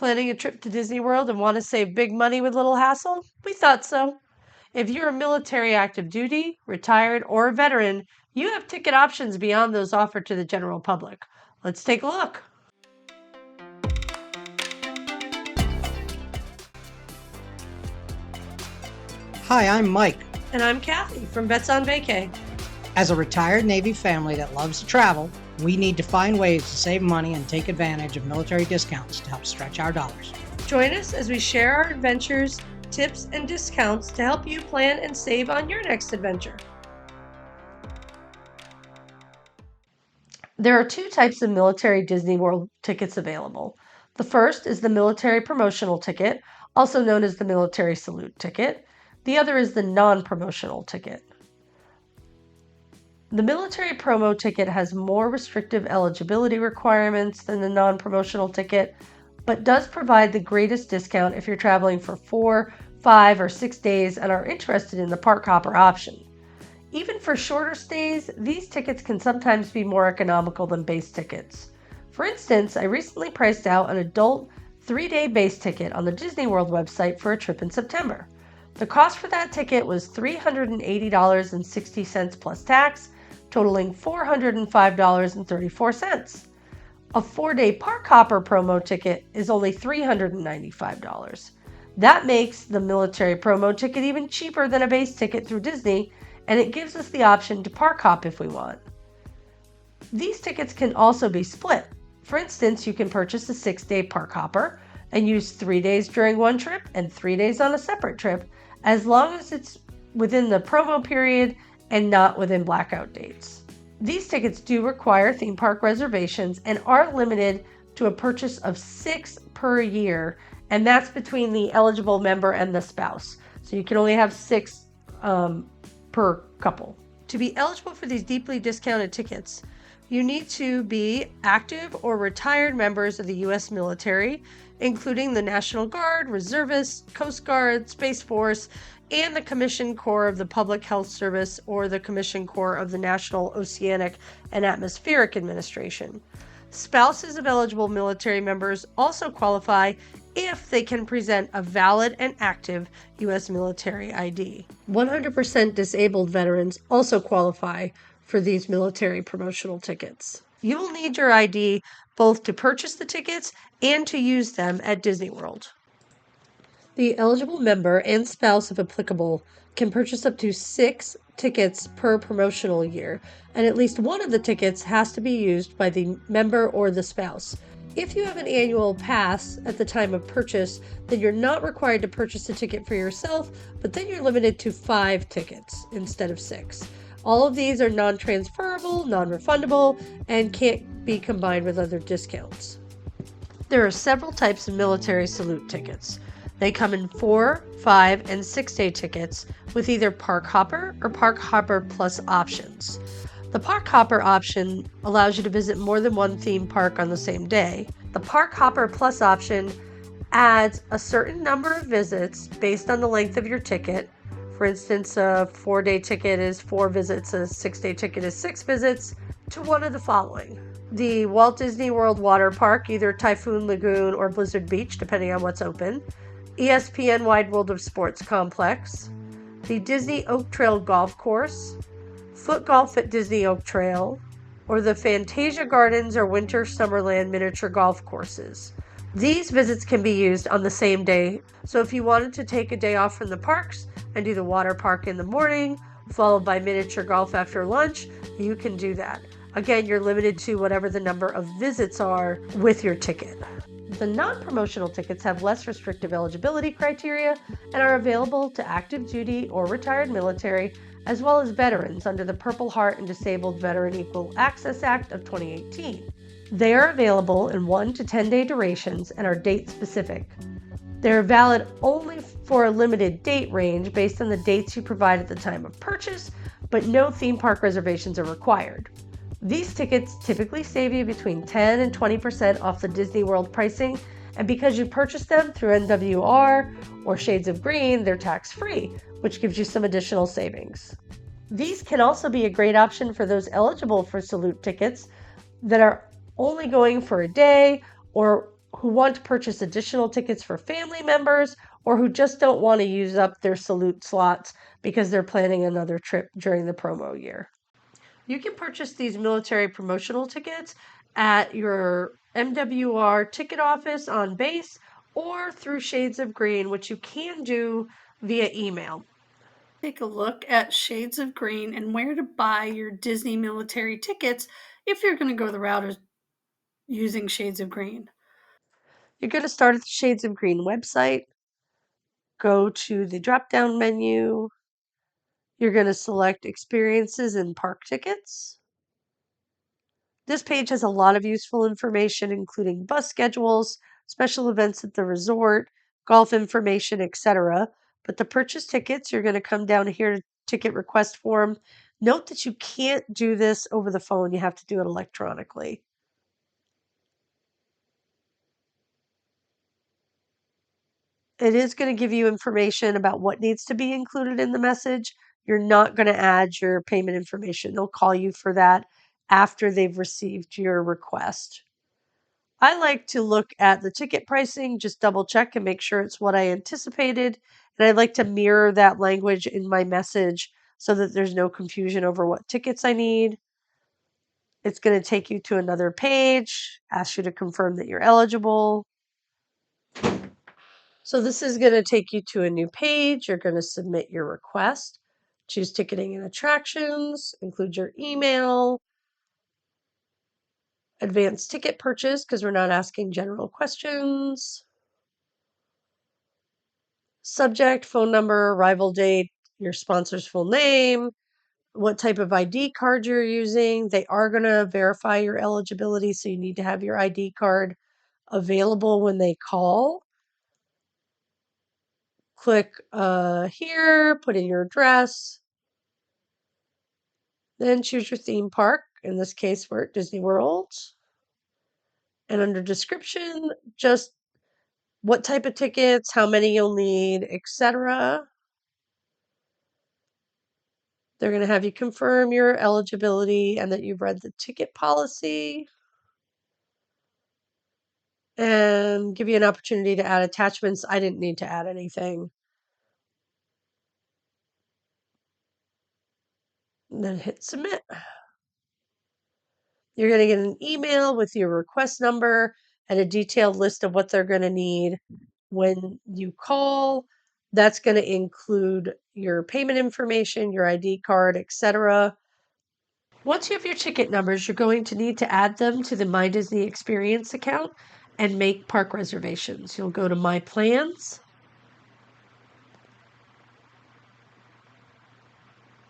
Planning a trip to Disney World and want to save big money with little hassle? We thought so. If you're a military active duty, retired, or a veteran, you have ticket options beyond those offered to the general public. Let's take a look. Hi, I'm Mike. And I'm Kathy from Vets on Vacay. As a retired Navy family that loves to travel, we need to find ways to save money and take advantage of military discounts to help stretch our dollars. Join us as we share our adventures, tips, and discounts to help you plan and save on your next adventure. There are two types of military Disney World tickets available. The first is the military promotional ticket, also known as the military salute ticket. The other is the non-promotional ticket. The military promo ticket has more restrictive eligibility requirements than the non-promotional ticket, but does provide the greatest discount if you're traveling for 4, 5, or 6 days and are interested in the park hopper option. Even for shorter stays, these tickets can sometimes be more economical than base tickets. For instance, I recently priced out an adult 3-day base ticket on the Disney World website for a trip in September. The cost for that ticket was $380.60 plus tax, totaling $405.34. A 4-day park hopper promo ticket is only $395. That makes the military promo ticket even cheaper than a base ticket through Disney, and it gives us the option to park hop if we want. These tickets can also be split. For instance, you can purchase a 6-day park hopper and use 3 days during one trip and 3 days on a separate trip, as long as it's within the promo period and not within blackout dates. These tickets do require theme park reservations and are limited to a purchase of 6 per year, and that's between the eligible member and the spouse. So you can only have 6 per couple. To be eligible for these deeply discounted tickets, you need to be active or retired members of the U.S. military, including the National Guard, Reservists, Coast Guard, Space Force, and the Commissioned Corps of the Public Health Service or the Commissioned Corps of the National Oceanic and Atmospheric Administration. Spouses of eligible military members also qualify if they can present a valid and active U.S. military ID. 100% disabled veterans also qualify for these military promotional tickets. You will need your ID both to purchase the tickets and to use them at Disney World. The eligible member and spouse, if applicable, can purchase up to 6 tickets per promotional year, and at least one of the tickets has to be used by the member or the spouse. If you have an annual pass at the time of purchase, then you're not required to purchase a ticket for yourself, but then you're limited to 5 tickets instead of 6. All of these are non-transferable, non-refundable, and can't be combined with other discounts. There are several types of military salute tickets. They come in 4, 5, and 6-day tickets with either Park Hopper or Park Hopper Plus options. The Park Hopper option allows you to visit more than one theme park on the same day. The Park Hopper Plus option adds a certain number of visits based on the length of your ticket. For instance, a 4-day ticket is 4 visits, a 6-day ticket is 6 visits, to one of the following. The Walt Disney World Water Park, either Typhoon Lagoon or Blizzard Beach, depending on what's open. ESPN Wide World of Sports Complex. The Disney Oak Trail Golf Course. Foot Golf at Disney Oak Trail. Or the Fantasia Gardens or Winter Summerland miniature golf courses. These visits can be used on the same day, so if you wanted to take a day off from the parks and do the water park in the morning, followed by miniature golf after lunch, you can do that. Again, you're limited to whatever the number of visits are with your ticket. The non-promotional tickets have less restrictive eligibility criteria and are available to active duty or retired military, as well as veterans under the Purple Heart and Disabled Veteran Equal Access Act of 2018. They are available in 1 to 10-day durations and are date-specific. They are valid only for a limited date range based on the dates you provide at the time of purchase, but no theme park reservations are required. These tickets typically save you between 10 and 20% off the Disney World pricing, and because you purchase them through NWR or Shades of Green, they're tax-free, which gives you some additional savings. These can also be a great option for those eligible for Salute tickets that are only going for a day or who want to purchase additional tickets for family members or who just don't want to use up their salute slots because they're planning another trip during the promo year. You can purchase these military promotional tickets at your MWR ticket office on base or through Shades of Green, which you can do via email. Take a look at Shades of Green and where to buy your Disney military tickets if you're going to go the route of using Shades of Green. You're going to start at the Shades of Green website, go to the drop-down menu. You're going to select Experiences and Park Tickets. This page has a lot of useful information, including bus schedules, special events at the resort, golf information, etc. But to purchase tickets, you're going to come down here to ticket request form. Note that you can't do this over the phone. You have to do it electronically. It is going to give you information about what needs to be included in the message. You're not going to add your payment information. They'll call you for that after they've received your request. I like to look at the ticket pricing, just double check and make sure it's what I anticipated. And I like to mirror that language in my message so that there's no confusion over what tickets I need. It's going to take you to another page, ask you to confirm that you're eligible. So this is going to take you to a new page. You're going to submit your request. Choose ticketing and attractions, include your email, advanced ticket purchase because we're not asking general questions. Subject, phone number, arrival date, your sponsor's full name, what type of ID card you're using. They are going to verify your eligibility, so you need to have your ID card available when they call. Click here, put in your address, then choose your theme park. In this case, we're at Disney World. And under description, just what type of tickets, how many you'll need, etc. They're going to have you confirm your eligibility and that you've read the ticket policy and give you an opportunity to add attachments. I didn't need to add anything. And then hit submit. You're going to get an email with your request number and a detailed list of what they're going to need when you call. That's going to include your payment information, your ID card, etc. Once you have your ticket numbers, you're going to need to add them to the My Disney Experience account and make park reservations. You'll go to My Plans,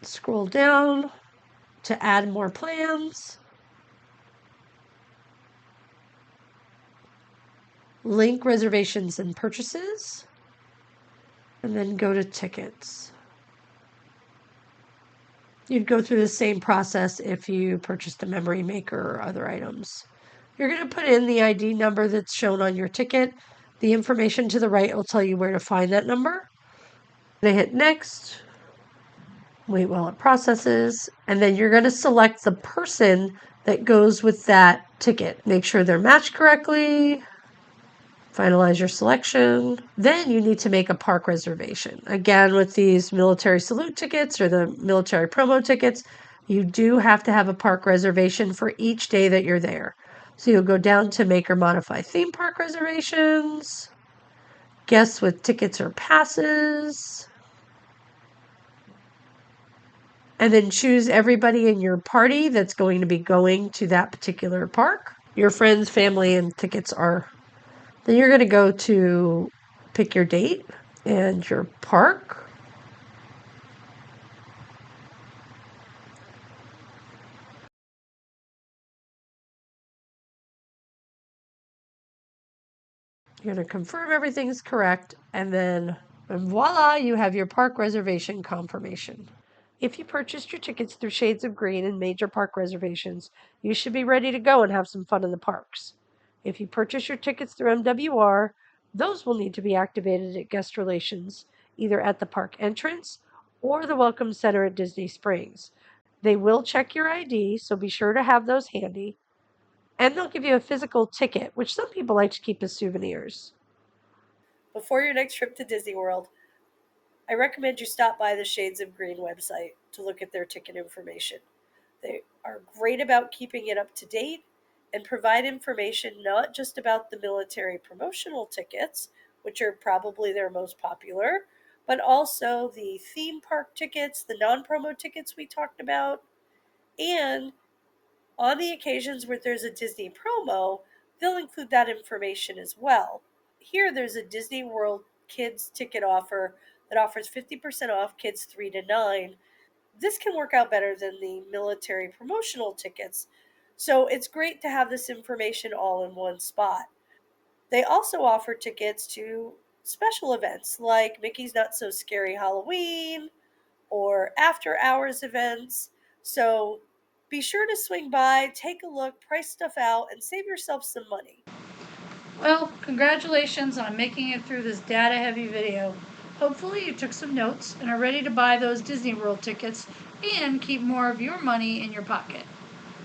scroll down to add more plans, link reservations and purchases, and then go to tickets. You'd go through the same process if you purchased a memory maker or other items. You're going to put in the ID number that's shown on your ticket. The information to the right will tell you where to find that number. They hit next, wait while it processes, and then you're going to select the person that goes with that ticket. Make sure they're matched correctly. Finalize your selection. Then you need to make a park reservation. Again, with these military salute tickets or the military promo tickets, you do have to have a park reservation for each day that you're there. So you'll go down to make or modify theme park reservations, guests with tickets or passes, and then choose everybody in your party that's going to be going to that particular park. Your friends, family, and tickets are. Then you're going to go to pick your date and your park. You're going to confirm everything's correct, and then voila, you have your park reservation confirmation. If you purchased your tickets through Shades of Green and major park reservations, you should be ready to go and have some fun in the parks. If you purchase your tickets through MWR, those will need to be activated at guest relations, either at the park entrance or the Welcome Center at Disney Springs. They will check your ID, so be sure to have those handy. And they'll give you a physical ticket, which some people like to keep as souvenirs. Before your next trip to Disney World, I recommend you stop by the Shades of Green website to look at their ticket information. They are great about keeping it up to date and provide information not just about the military promotional tickets, which are probably their most popular, but also the theme park tickets, the non promo tickets we talked about, and on the occasions where there's a Disney promo, they'll include that information as well. Here, there's a Disney World Kids ticket offer that offers 50% off kids 3 to 9. This can work out better than the military promotional tickets. So it's great to have this information all in one spot. They also offer tickets to special events like Mickey's Not So Scary Halloween or after hours events. So be sure to swing by, take a look, price stuff out, and save yourself some money. Well, congratulations on making it through this data heavy video. Hopefully, you took some notes and are ready to buy those Disney World tickets and keep more of your money in your pocket.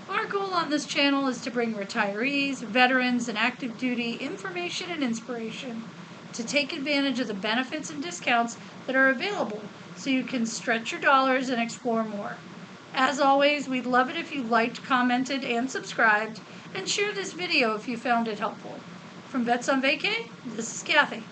Our goal on this channel is to bring retirees, veterans, and active duty information and inspiration to take advantage of the benefits and discounts that are available so you can stretch your dollars and explore more. As always, we'd love it if you liked, commented, and subscribed, and share this video if you found it helpful. From Vets on Vacay, this is Kathy.